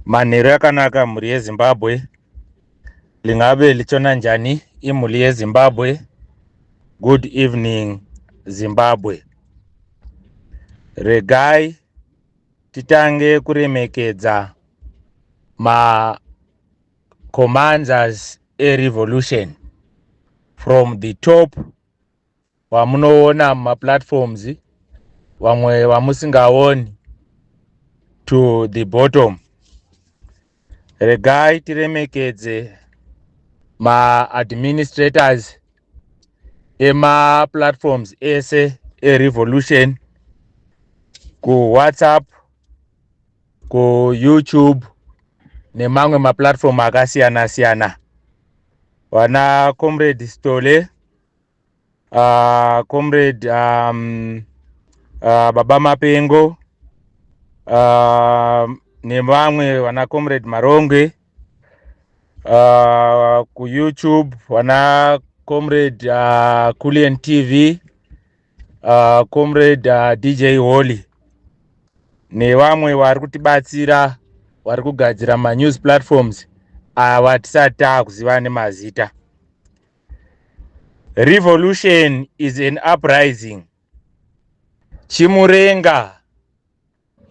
Manhero yakanaka mhuri yeZimbabwe. Lingabe lichona njani imhuri yeZimbabwe. Good evening Zimbabwe. Regai titange kuremekedza ma commanders revolution from the top wamunoona ma platforms wamwe wamusingaoni to the bottom. Regai tiremekedze ma administrators ema platforms ese revolution ku WhatsApp, ku YouTube nemamwe ma platform akasiyana siyana. Wana comrade Stole, comrade Baba Mapengo, nevamwe wana comrade Maronge, ku YouTube wana comrade Kulian TV, comrade DJ Holly, nevamwe vari kutibatsira vari kugadzira ma news platforms ava tisati takuziva nemazita. Revolution is an uprising. Chimurenga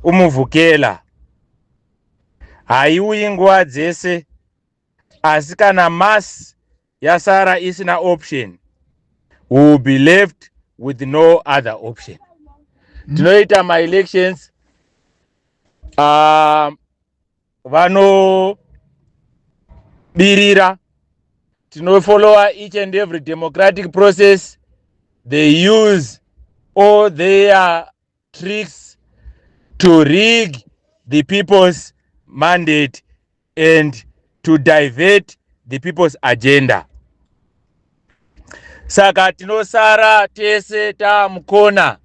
umuvukela. Haiuyi nguva dzese, asi kana mass yasara isina option, we will be left with no other option. Tinoita ma elections vano birira, follow each and every democratic process. They use all their tricks to rig the people's mandate and to divert the people's agenda. Saka tinosara tese ta mukona,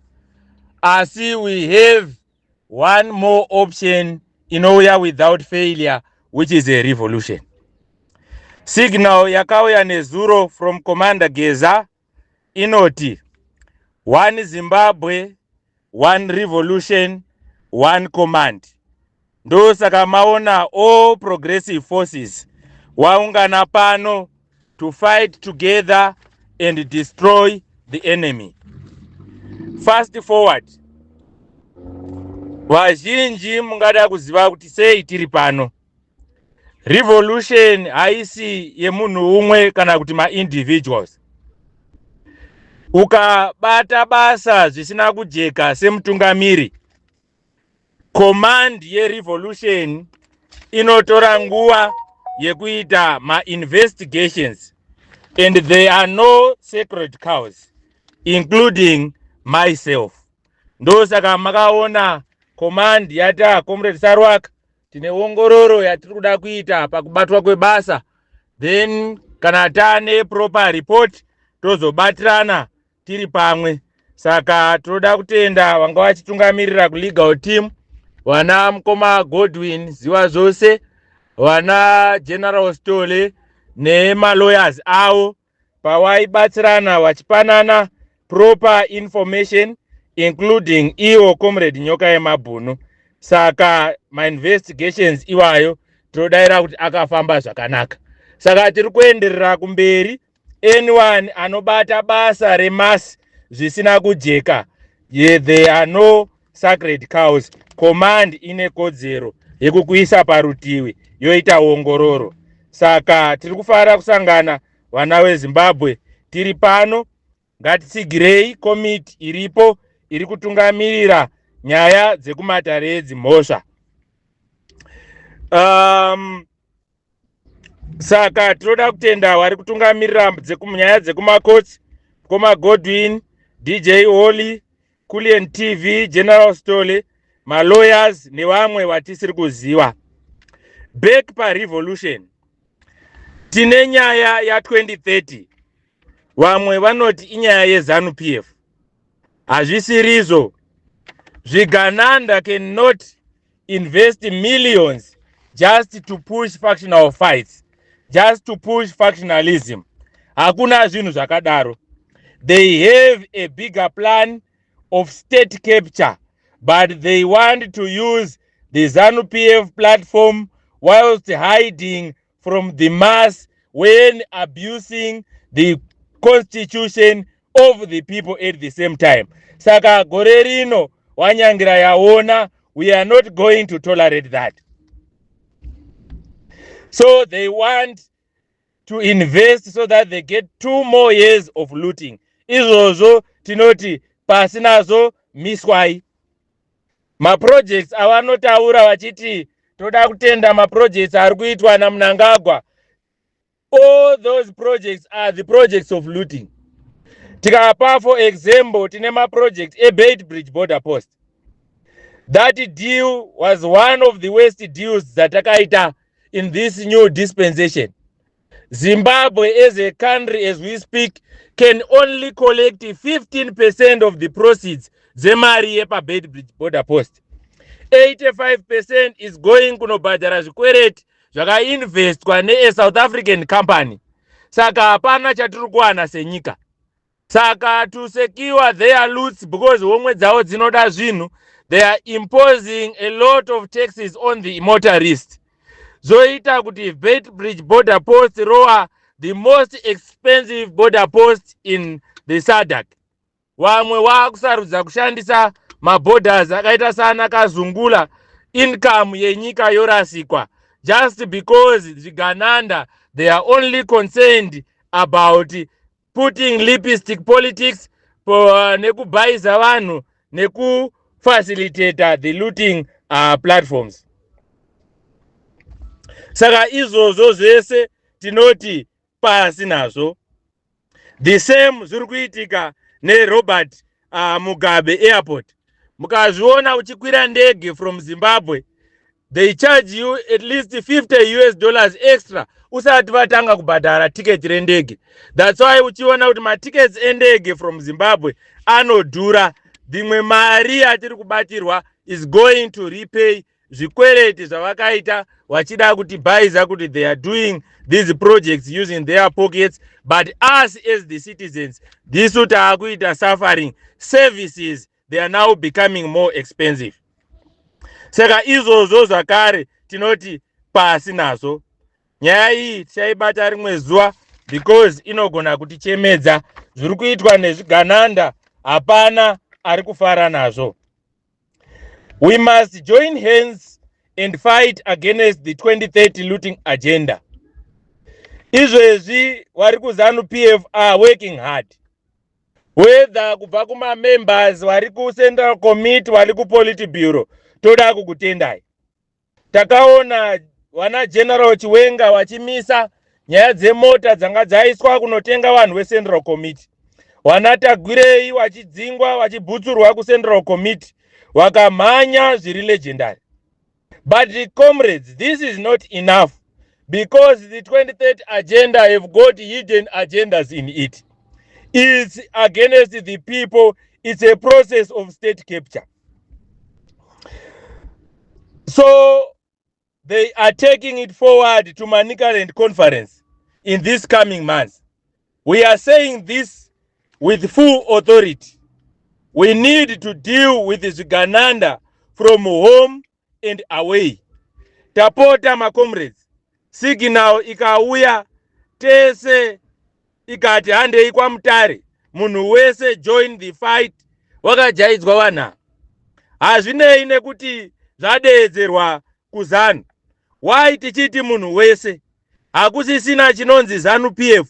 asi we have one more option inouya without failure, which is a revolution. Signal yakauya nezuro from Commander Geza inoti one Zimbabwe, one revolution, one command. Ndo saka maona all progressive forces waungana pano to fight together and destroy the enemy. Fast forward, vazhinji mungada kuziva kuti sei tiri pano. Revolution haisi yemunhu umwe kana kuti ma individuals. Ukabata basa zvisina kujeka semutungamiri, command ye revolution inotora nguva yekuita ma investigations, and there are no sacred cows, including myself. Ndo saka makaona command yata comrade Sarwak tine ongororo yatiri kuda kuita pakubatwa kwebasa, then kana tane proper report tozobatirana tiri pamwe. Saka toda kutenda wanga vachitungamirira ku legal team, wana mukoma Godwin ziwa zvose, wana General Stole nema lawyers avo pawaibatsirana vachipanana proper information, including iwo comrade Nyoka Yemabhunu. Saka ma investigations iwayo todaira kuti akafamba zvakanaka. Saka tiri kuenderera kumberi. Anyone anobata basa remasi zvisina kujeka, there are no sacred cows. Command ine kodzero yekukuisa parutivi yoita ongororo. Saka tiri kufara kusangana wana weZimbabwe tiri pano. Ngatitsigirei komiti iripo iri kutungamirira nyaya dzekumatare edzimhosva. Saka tinoda kutenda vari kutungamirira nyaya dzekumakotsi, Koma Godwin, DJ Holly, Kulian TV, General Stole, ma lawyers nevamwe vatisiri kuziva. Back pa revolution, tine nyaya ya 2030. Vamwe vanoti inyaya yeZanu PF. Hazvisirizo. Zvigananda cannot invest millions just to push factional fights, just to push factionalism. Hakuna zvinhu zvakadaro. They have a bigger plan of state capture, but they want to use the ZANU-PF platform whilst hiding from the mass when abusing the constitution of the people at the same time. Saka gore rino wanyangira yaona, we are not going to tolerate that. So they want to invest so that they get 2 more years of looting. Izvozvo tinoti pasinazo miswai. Ma-projects avanotaura vachiti toda kutenda ma-projects ari kuitwa naMnangagwa, all those projects are the projects of looting. Tikapa for example tine ma-project eBeitbridge border post. That deal was one of the worst deals zatakaita in this new dispensation. Zimbabwe as a country as we speak can only collect 15% of the proceeds zemari yepa Beitbridge border post. 85% is going kunobhadhara zvikwereti zvakainvestwa ne-South African company. Saka hapana chatiri kuwana senyika. Saka to secure their loots, because homwe dzavo dzinoda zvinhu, they are imposing a lot of taxes on the motorists. Zoita kuti Beitbridge border post roa the most expensive border post in the SADC. Wamwe waakusarudza kushandisa maborders akaita sana Kazungula, income yenyika yorasikwa, just because Zvigananda they are only concerned about putting lipstick politics nekubhaiza vanhu nekufacilitate the looting platforms. Saka izvozvo zvese tinoti pasi nazvo. The same zviri kuitika neRobert Mugabe airport. Mukazviona uchikwira ndege from Zimbabwe, they charge you at least $50 extra usati vatanga kubhadhara ticket rendege. That's why uchiona kuti ma-tickets endege from Zimbabwe anodhura. Dhimwe mari atiri kubatirwa is going to repay zvikwereti zvavakaita vachida kuti bhaiza kuti they are doing these projects using their pockets, but us as the citizens, this taakuita suffering services, they are now becoming more expensive. Saka izvozvo zvakare tinoti pasi nazvo. Nyaya iyi tichaibata rimwe zuva because inogona kutichemedza. Zviri kuitwa nezvigananda hapana ari kufara nazvo. We must join hands and fight against the 2030 looting agenda. Izvezvi vari kuZANU-PF are working hard. Whether kubva kuma-members vari ku-Central Committee vari ku-Politburo, toda kukutendai. Takaona wana General Chiwenga wachimisa nyaya dzemota dzanga dzaiswa kunotenga vanhu veCentral Committee. Wana Tagwirei wachidzingwa wachibhutsurwa kuCentral Committee, wakamhanya zviri legendary. But comrades, this is not enough, because the 2030 agenda have got hidden agendas in it. It's against the people. It's a process of state capture. So they are taking it forward to Manicaland Conference in this coming months. We are saying this with full authority. We need to deal with this Zvigananda from home and away. Tapota ma comrades, signal ikauya tese ikati handei kwaMutare, munhu wese join the fight, wakajaidzwa wana. Hazvinei nekuti zvadeedzerwa kuZANU. Why tichiti munhu wese? Hakusisina chinonzi ZANU-PF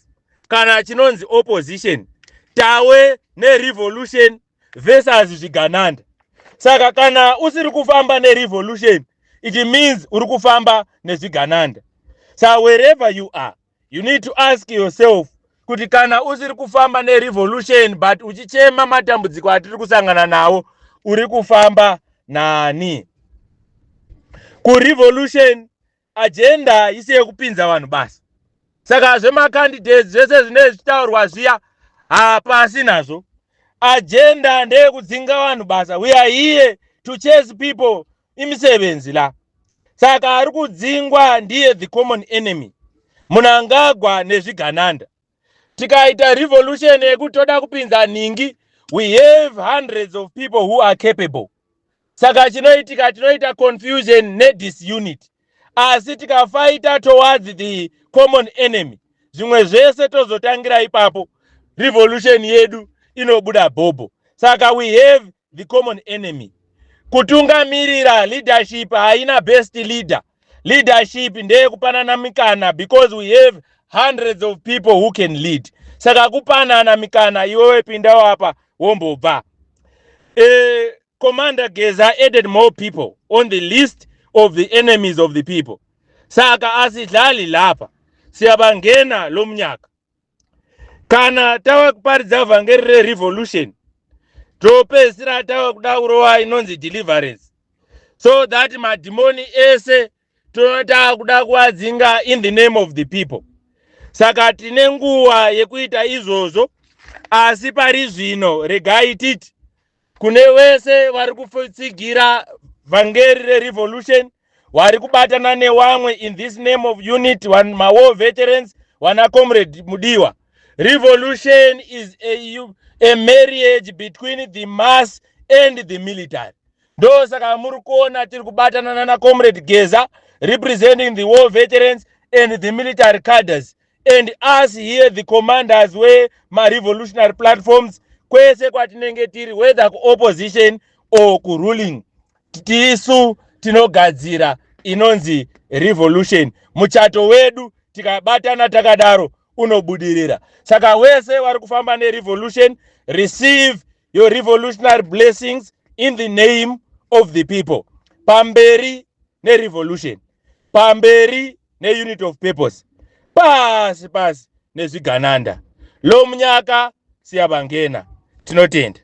kana chinonzi opposition. Tawe nerevolution versus Zvigananda. Saka kana usiri kufamba nerevolution, it means uri kufamba nezvigananda. So wherever you are, you need to ask yourself, kuti kana usiri kufamba nerevolution but uchichema matambudziko atiri kusangana nawo, uri kufamba nani? Ku-revolution agenda isi yekupinza vanhu basi. Saka zvema-candidates zvese zvine zvichitaurwa zviya hapasi nazvo. Agenda ndeyekudzinga vanhu basa. We are here to chase people imisebenzi la. Saka ari kudzingwa ndiye the common enemy. Mnangagwa nezvigananda. Tikaita revolution yekutoda kupinza ningi, we have hundreds of people who are capable. Saka chinoitika tinoita confusion ne disunity. asi tikafighta towards the common enemy zvimwe zvese tozotangira ipapo revolution yedu inobuda bhobho. Saka we have the common enemy. Kutungamirira leadership haina best leader. Leadership ndeye kupanana mikana because we have hundreds of people who can lead. Saka kupanana mikana iwewe pinda hapa wombobva. Commander Geza added more people on the list of the enemies of the people. Saka asidlali lapha siyabangena lomnyaka. Kana tawe kuparidza vhangeri revolution topedzisira tawe kuda kurowa inonzi deliverance, so that madhimoni ese tonota kuda kuadzinga in the name of the people. Saka tine nguva yekuita izvozvo, asi pari zvino regai titi kune wese vari kutsigira vhangeri rerevolution, vari kubatana newamwe in this name of unit, mawar veterans, wana comrade Mudiwa. Revolution is a marriage between the mass and the military. Ndo saka muri kuona tiri kubatana na comrade Geza representing the war veterans and the military cadres, and us here the commanders where my revolutionary platforms kwese kwatinenge tiri, whether ku opposition or ku ruling, tisu tinogadzira inonzi revolution. Muchato wedu tikabatana takadaro unobudirira. Saka wese vari kufamba nerevolution, receive your revolutionary blessings in the name of the people. Pamberi nerevolution, pamberi neunit of purpose, pasi nezvigananda. Lomnyaka siyabangena. Tinotenda.